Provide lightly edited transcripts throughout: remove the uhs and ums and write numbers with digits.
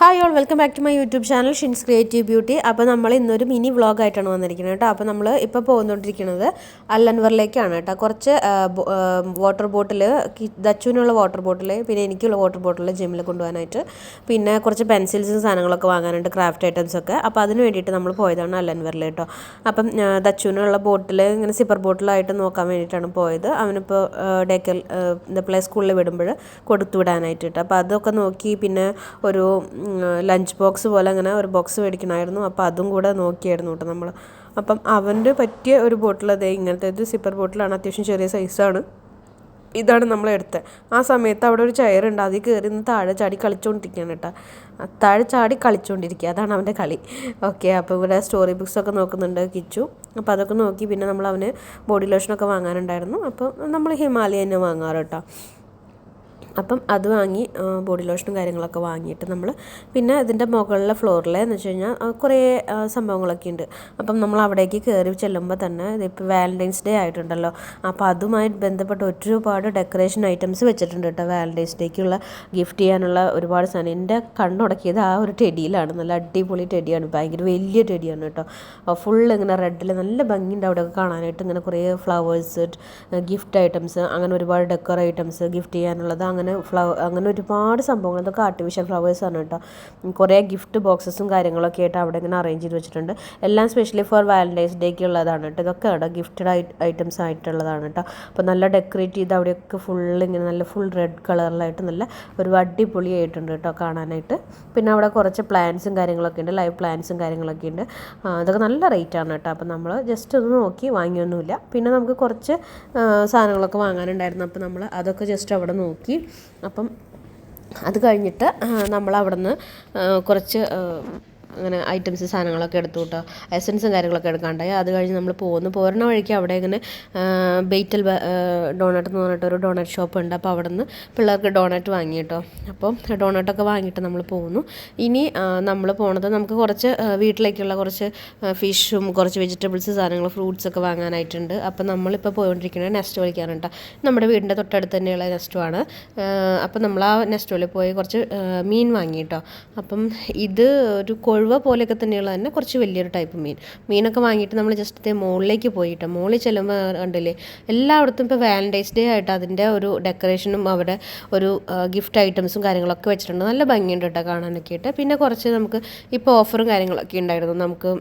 Hi all welcome back to my YouTube channel Shin's creative beauty. അപ്പോൾ നമ്മൾ ഇന്നൊരു mini വ്ളോഗായിട്ടാണ് വന്നിരിക്കുന്നത് കേട്ടോ. അപ്പോൾ നമ്മൾ ഇപ്പോൾ പോകുന്നുകൊണ്ടിരിക്കുന്നത് അല്ലൻവറിലേക്കാണ് കേട്ടോ. കുറച്ച് വാട്ടർ ബോട്ടിൽ, ദച്ചുവിനുള്ള വാട്ടർ ബോട്ടിൽ, പിന്നെ എനിക്കുള്ള വാട്ടർ ബോട്ടിൽ ജിമ്മിൽ കൊണ്ടുപോകാനായിട്ട്, പിന്നെ കുറച്ച് പെൻസിൽസും സാധനങ്ങളൊക്കെ വാങ്ങാനുണ്ട്, ക്രാഫ്റ്റ് ഐറ്റംസൊക്കെ. അപ്പോൾ അതിന് വേണ്ടിയിട്ട് നമ്മൾ പോയതാണ് അല്ലൻവറിൽ കേട്ടോ. അപ്പം ദച്ചുവിനുള്ള ബോട്ടിൽ ഇങ്ങനെ സിപ്പർ ബോട്ടിലായിട്ട് നോക്കാൻ വേണ്ടിയിട്ടാണ് പോയത്. അവനിപ്പോൾ ഡേക്കൽ പ്ലേ സ്കൂളിൽ വിടുമ്പോൾ കൊടുത്തു വിടാനായിട്ട് കേട്ടോ. അപ്പോൾ അതൊക്കെ നോക്കി, പിന്നെ ഒരു ലഞ്ച് ബോക്സ് പോലെ അങ്ങനെ ഒരു ബോക്സ് മേടിക്കണമായിരുന്നു. അപ്പോൾ അതും കൂടെ നോക്കിയായിരുന്നു കേട്ടോ നമ്മൾ. അപ്പം അവൻ്റെ പറ്റിയ ഒരു ബോട്ടിൽ, അതേ ഇങ്ങനത്തെ ഒരു സിപ്പർ ബോട്ടിലാണ്, അത്യാവശ്യം ചെറിയ സൈസാണ്. ഇതാണ് നമ്മളെടുത്തത്. ആ സമയത്ത് അവിടെ ഒരു ചെയറുണ്ട്, അതിൽ കയറി നിന്ന് താഴെ ചാടി കളിച്ചുകൊണ്ടിരിക്കുകയാണ് കേട്ടോ. താഴെ ചാടി കളിച്ചുകൊണ്ടിരിക്കുക, അതാണ് അവൻ്റെ കളി. ഓക്കെ, അപ്പോൾ ഇവിടെ സ്റ്റോറി ബുക്സൊക്കെ നോക്കുന്നുണ്ട് കിച്ചു. അപ്പോൾ അതൊക്കെ നോക്കി, പിന്നെ നമ്മൾ അവന് ബോഡി ലോഷനൊക്കെ വാങ്ങാനുണ്ടായിരുന്നു. അപ്പോൾ നമ്മൾ ഹിമാലയ തന്നെ വാങ്ങാറ് കേട്ടോ. അപ്പം അത് വാങ്ങി, ബോഡി ലോഷനും കാര്യങ്ങളൊക്കെ വാങ്ങിയിട്ട് നമ്മൾ പിന്നെ ഇതിൻ്റെ മുകളിലെ ഫ്ലോറിൽ എന്ന് വെച്ച് കഴിഞ്ഞാൽ കുറേ സംഭവങ്ങളൊക്കെ ഉണ്ട്. അപ്പം നമ്മൾ അവിടേക്ക് കയറി ചെല്ലുമ്പോൾ തന്നെ ഇതിപ്പോൾ വാലൻറ്റൈൻസ് ഡേ ആയിട്ടുണ്ടല്ലോ, അപ്പോൾ അതുമായി ബന്ധപ്പെട്ട് ഒരുപാട് ഡെക്കറേഷൻ ഐറ്റംസ് വെച്ചിട്ടുണ്ട് കേട്ടോ. വാലൻറ്റൈൻസ് ഡേക്കുള്ള ഗിഫ്റ്റ് ചെയ്യാനുള്ള ഒരുപാട് സാധനം. എൻ്റെ കണ്ണുടക്കിയത് ആ ഒരു ടെഡിയിലാണ്. നല്ല അടിപൊളി ടെഡിയാണ്, ഭയങ്കര വലിയ ടെഡിയാണ് കേട്ടോ. ഫുൾ ഇങ്ങനെ റെഡിൽ നല്ല ഭംഗിയുണ്ട് അവിടെയൊക്കെ കാണാനായിട്ട്. ഇങ്ങനെ കുറേ ഫ്ലവേഴ്സ്, ഗിഫ്റ്റ് ഐറ്റംസ്, അങ്ങനെ ഒരുപാട് ഡെക്കർ ഐറ്റംസ് ഗിഫ്റ്റ് ചെയ്യാനുള്ളത്, അങ്ങനെ ഒരുപാട് സംഭവങ്ങൾ. ഇതൊക്കെ ആർട്ടിഫിഷ്യൽ ഫ്ലവേഴ്സാണ് കേട്ടോ. കുറേ ഗിഫ്റ്റ് ബോക്സസും കാര്യങ്ങളൊക്കെ ആയിട്ട് അവിടെ ഇങ്ങനെ അറേഞ്ച് ചെയ്ത് വെച്ചിട്ടുണ്ട്. എല്ലാം സ്പെഷ്യലി ഫോർ വാലൻറ്റൈൻസ് ഡേക്ക് ഉള്ളതാണ് കേട്ടോ. ഇതൊക്കെ കേട്ടോ ഗിഫ്റ്റഡ് ഐറ്റംസ് ആയിട്ടുള്ളതാണ് കേട്ടോ. അപ്പോൾ നല്ല ഡെക്കറേറ്റ് ചെയ്ത് അവിടെയൊക്കെ ഇങ്ങനെ നല്ല ഫുൾ റെഡ് കളറിലായിട്ട് നല്ല ഒരു അടിപൊളിയായിട്ടുണ്ട് കേട്ടോ കാണാനായിട്ട്. പിന്നെ അവിടെ കുറച്ച് പ്ലാന്റ്സും കാര്യങ്ങളൊക്കെ ഉണ്ട്, ലൈവ് പ്ലാന്റ്സും കാര്യങ്ങളൊക്കെ ഉണ്ട്. അതൊക്കെ നല്ല റേറ്റാണ് കേട്ടോ. അപ്പോൾ നമ്മൾ ജസ്റ്റ് ഒന്ന് നോക്കി, വാങ്ങിയൊന്നുമില്ല. പിന്നെ നമുക്ക് കുറച്ച് സാധനങ്ങളൊക്കെ വാങ്ങാനുണ്ടായിരുന്നു. അപ്പോൾ നമ്മൾ അതൊക്കെ ജസ്റ്റ് അവിടെ നോക്കി. അപ്പം അത് കഴിഞ്ഞിട്ട് നമ്മൾ അവിടെ നിന്ന് കുറച്ച് അങ്ങനെ ഐറ്റംസ് സാധനങ്ങളൊക്കെ എടുത്തു കേട്ടോ. എസൻസും കാര്യങ്ങളൊക്കെ എടുക്കാണ്ടായി. അത് കഴിഞ്ഞ് നമ്മൾ പോരുന്ന വഴിക്ക് അവിടെ ഇങ്ങനെ ബേറ്റൽ ഡോണറ്റ് എന്ന് പറഞ്ഞിട്ടൊരു ഡോണറ്റ് ഷോപ്പ് ഉണ്ട്. അപ്പോൾ അവിടെ നിന്ന് പിള്ളേർക്ക് ഡോണറ്റ് വാങ്ങി കേട്ടോ. അപ്പോൾ ഡോണറ്റൊക്കെ വാങ്ങിയിട്ട് നമ്മൾ പോകുന്നു. ഇനി നമ്മൾ പോണത് നമുക്ക് കുറച്ച് വീട്ടിലേക്കുള്ള കുറച്ച് ഫിഷും കുറച്ച് വെജിറ്റബിൾസ് സാധനങ്ങൾ, ഫ്രൂട്ട്സൊക്കെ വാങ്ങാനായിട്ടുണ്ട്. അപ്പോൾ നമ്മളിപ്പോൾ പോയിക്കൊണ്ടിരിക്കുന്നത് നെസ്റ്റോ വിളിക്കാനാണ് കേട്ടോ. നമ്മുടെ വീടിൻ്റെ തൊട്ടടുത്ത് തന്നെയുള്ള നെസ്റ്റോ ആണ്. അപ്പോൾ നമ്മൾ ആ നെസ്റ്റോയിൽ പോയി കുറച്ച് മീൻ വാങ്ങി കേട്ടോ. അപ്പം ഇത് ഒരു കൊഴുവ പോലെയൊക്കെ തന്നെയുള്ള തന്നെ കുറച്ച് വലിയൊരു ടൈപ്പ് മീനൊക്കെ വാങ്ങിയിട്ട് നമ്മൾ ജസ്റ്റ് മുകളിലേക്ക് പോയിട്ട്, മുകളിൽ ചെല്ലുമ്പോൾ കണ്ടില്ലേ എല്ലായിടത്തും ഇപ്പോൾ വാലൻറ്റൈൻസ് ഡേ ആയിട്ട് അതിൻ്റെ ഒരു ഡെക്കറേഷനും അവിടെ ഒരു ഗിഫ്റ്റ് ഐറ്റംസും കാര്യങ്ങളൊക്കെ വെച്ചിട്ടുണ്ട്. നല്ല ഭംഗിയുണ്ട് കേട്ടോ കാണാനൊക്കെ ആയിട്ട്. പിന്നെ കുറച്ച് നമുക്ക് ഇപ്പോൾ ഓഫറും കാര്യങ്ങളൊക്കെ ഉണ്ടായിരുന്നു നമുക്ക്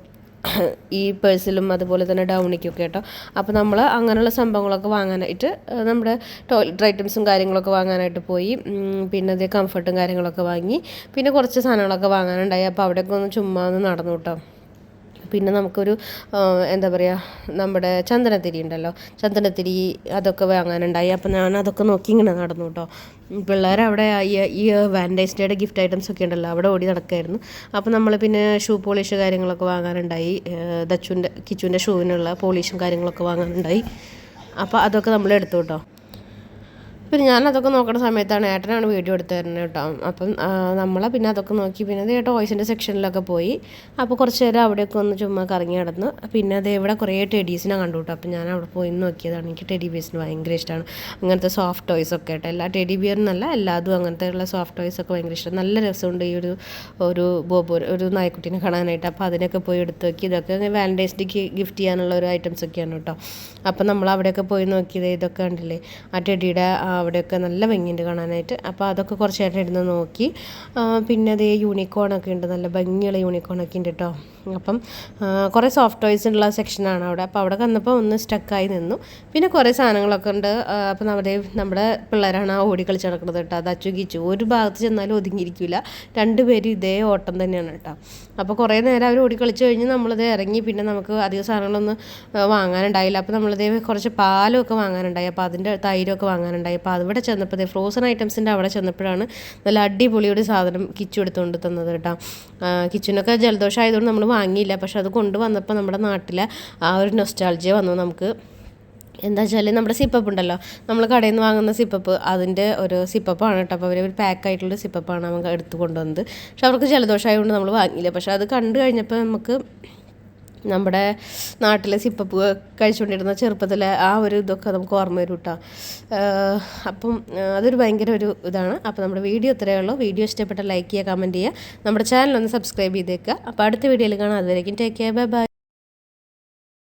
ഈ പേഴ്സിലും അതുപോലെ തന്നെ ഡൗണിക്കൊക്കെ കേട്ടോ. അപ്പോൾ നമ്മൾ അങ്ങനെയുള്ള സംഭവങ്ങളൊക്കെ വാങ്ങാനായിട്ട് നമ്മുടെ ടോയ്ലറ്റ് ഐറ്റംസും കാര്യങ്ങളൊക്കെ വാങ്ങാനായിട്ട് പോയി. പിന്നെ അതേ കംഫർട്ടും കാര്യങ്ങളൊക്കെ വാങ്ങി. പിന്നെ കുറച്ച് സാധനങ്ങളൊക്കെ വാങ്ങാനുണ്ടായി. അപ്പോൾ അവിടെയൊക്കെ ഒന്ന് ചുമ്മാ ഒന്ന് നടന്നു കേട്ടോ. പിന്നെ നമുക്കൊരു എന്താ പറയുക, നമ്മുടെ ചന്ദനത്തിരി ഉണ്ടല്ലോ, ചന്ദനത്തിരി അതൊക്കെ വാങ്ങാനുണ്ടായി. അപ്പോൾ ഞാൻ അതൊക്കെ നോക്കി ഇങ്ങനെ നടന്നു കേട്ടോ. പിള്ളേരവിടെ ഈ വാലൻറ്റൈൻസ് ഡേയുടെ ഗിഫ്റ്റ് ഐറ്റംസ് ഒക്കെ ഉണ്ടല്ലോ, അവിടെ ഓടി നടക്കായിരുന്നു. അപ്പോൾ നമ്മൾ പിന്നെ ഷൂ പോളിഷ് കാര്യങ്ങളൊക്കെ വാങ്ങാനുണ്ടായി. കിച്ചുവിൻ്റെ ഷൂവിനുള്ള പോളിഷും കാര്യങ്ങളൊക്കെ വാങ്ങാനുണ്ടായി. അപ്പോൾ അതൊക്കെ നമ്മൾ എടുത്തു കേട്ടോ. പിന്നെ ഞാനതൊക്കെ നോക്കുന്ന സമയത്താണ് ഏട്ടനാണ് വീഡിയോ എടുത്ത് തരുന്നത് കേട്ടോ. അപ്പം പിന്നെ അതൊക്കെ നോക്കി. പിന്നെ അതേ ടോയ്സിൻ്റെ സെക്ഷനിലൊക്കെ പോയി. അപ്പോൾ കുറച്ച് നേരം അവിടെയൊക്കെ ഒന്ന് ചുമ്മാ കറങ്ങി നടന്നു. പിന്നെ അതേ ഇവിടെ കുറേ ടെഡീസിനെ കണ്ടു കേട്ടോ. അപ്പോൾ ഞാൻ അവിടെ പോയി നോക്കിയതാണ്. എനിക്ക് ടെഡി ബിയർസിന് ഭയങ്കര ഇഷ്ടമാണ്. അങ്ങനത്തെ സോഫ്റ്റ് ടോയ്സൊക്കെ കേട്ടോ. എല്ലാ ടെഡി ബിയറിനല്ല, എല്ലാതും അങ്ങനത്തെ ഉള്ള സോഫ്റ്റ് ടോയ്സൊക്കെ ഭയങ്കര ഇഷ്ടം. നല്ല രസമുണ്ട് ഈ ഒരു ഒരു നായ്ക്കുട്ടീനെ കാണാനായിട്ട്. അപ്പോൾ അതിനൊക്കെ പോയി എടുത്ത് നോക്കി. ഇതൊക്കെ വാലൻറ്റൈൻസ് ഡേക്ക് ഗിഫ്റ്റ് ചെയ്യാനുള്ള ഒരു ഐറ്റംസൊക്കെയാണ് കേട്ടോ. അപ്പോൾ നമ്മൾ അവിടെയൊക്കെ പോയി നോക്കിയത് ഇതൊക്കെ കണ്ടില്ലേ, ആ ടെഡിയുടെ അവിടെയൊക്കെ നല്ല ഭംഗിയുണ്ട് കാണാനായിട്ട്. അപ്പോൾ അതൊക്കെ കുറച്ച് നേരം ഇരുന്ന് നോക്കി. പിന്നെ അതേ യൂണിക്കോണൊക്കെ ഉണ്ട്, നല്ല ഭംഗിയുള്ള യൂണിക്കോണൊക്കെ ഉണ്ട് കേട്ടോ. അപ്പം കുറേ സോഫ്റ്റ് ടോയ്സ് ഉള്ള സെക്ഷനാണ് അവിടെ. അപ്പോൾ അവിടെ വന്നപ്പോൾ ഒന്ന് സ്റ്റക്കായി നിന്നു. പിന്നെ കുറേ സാധനങ്ങളൊക്കെ ഉണ്ട്. അപ്പം നമ്മുടെ പിള്ളേരാണ് ആ ഓടി കളിച്ച് നടക്കുന്നത് കേട്ടോ. അത് അച്ചുകിച്ചു ഒരു ഭാഗത്ത് ചെന്നാലും ഒതുങ്ങിയിരിക്കില്ല. രണ്ടുപേരും ഇതേ ഓട്ടം തന്നെയാണ് കേട്ടോ. അപ്പോൾ കുറേ നേരം അവർ ഓടി കളിച്ച് കഴിഞ്ഞ് നമ്മളത് ഇറങ്ങി. പിന്നെ നമുക്ക് അധികം സാധനങ്ങളൊന്നും വാങ്ങാനുണ്ടായില്ല. അപ്പോൾ നമ്മളിതേ കുറച്ച് പാലൊക്കെ വാങ്ങാനുണ്ടായി. അപ്പോൾ അതിൻ്റെ തൈരൊക്കെ വാങ്ങാനുണ്ടായി. അപ്പോൾ അവിടെ ചെന്നപ്പോൾ ഫ്രോസൺ ഐറ്റംസിൻ്റെ അവിടെ ചെന്നപ്പോഴാണ് നല്ല അടിപൊളിയൊരു സാധനം കിച്ചു എടുത്തുകൊണ്ട് തന്നത് കേട്ടോ. കിച്ചുവിനൊക്കെ ജലദോഷം ആയതുകൊണ്ട് നമ്മൾ വാങ്ങിയില്ല. പക്ഷെ അത് കൊണ്ടുവന്നപ്പോൾ നമ്മുടെ നാട്ടിലെ ആ ഒരു നൊസ്റ്റാൾജിയ വന്നു നമുക്ക്. എന്താ വെച്ചാൽ നമ്മുടെ സിപ്പപ്പ് ഉണ്ടല്ലോ, നമ്മൾ കടയിൽ നിന്ന് വാങ്ങുന്ന സിപ്പപ്പ്, അതിൻ്റെ ഒരു സിപ്പപ്പാണ് കേട്ടോ. അപ്പോൾ അവർ ഒരു പാക്കായിട്ടുള്ള സിപ്പപ്പാണ് നമുക്ക് എടുത്ത് കൊണ്ടുവന്നത്. പക്ഷെ അവർക്ക് ജലദോഷം ആയതുകൊണ്ട് നമ്മൾ വാങ്ങിയില്ല. പക്ഷെ അത് കണ്ടു കഴിഞ്ഞപ്പോൾ നമുക്ക് നമ്മുടെ നാട്ടിലെ സിപ്പപ്പ് കഴിച്ചുകൊണ്ടിരുന്ന ചെറുപ്പത്തിലെ ആ ഒരു ഇതൊക്കെ നമുക്ക് ഓർമ്മ വരും കേട്ടോ. അപ്പം അതൊരു ഭയങ്കര ഒരു ഇതാണ്. അപ്പോൾ നമ്മുടെ വീഡിയോ ഇത്രയേ ഉള്ളൂ. വീഡിയോ ഇഷ്ടപ്പെട്ട ലൈക്ക് ചെയ്യുക, കമൻറ്റ് ചെയ്യുക, നമ്മുടെ ചാനൽ ഒന്ന് സബ്സ്ക്രൈബ് ചെയ്തേക്കുക. അപ്പോൾ അടുത്ത വീഡിയോയിൽ കാണാം. അതുവരേക്കും ടേക്ക് കെയർ, ബൈ ബൈ.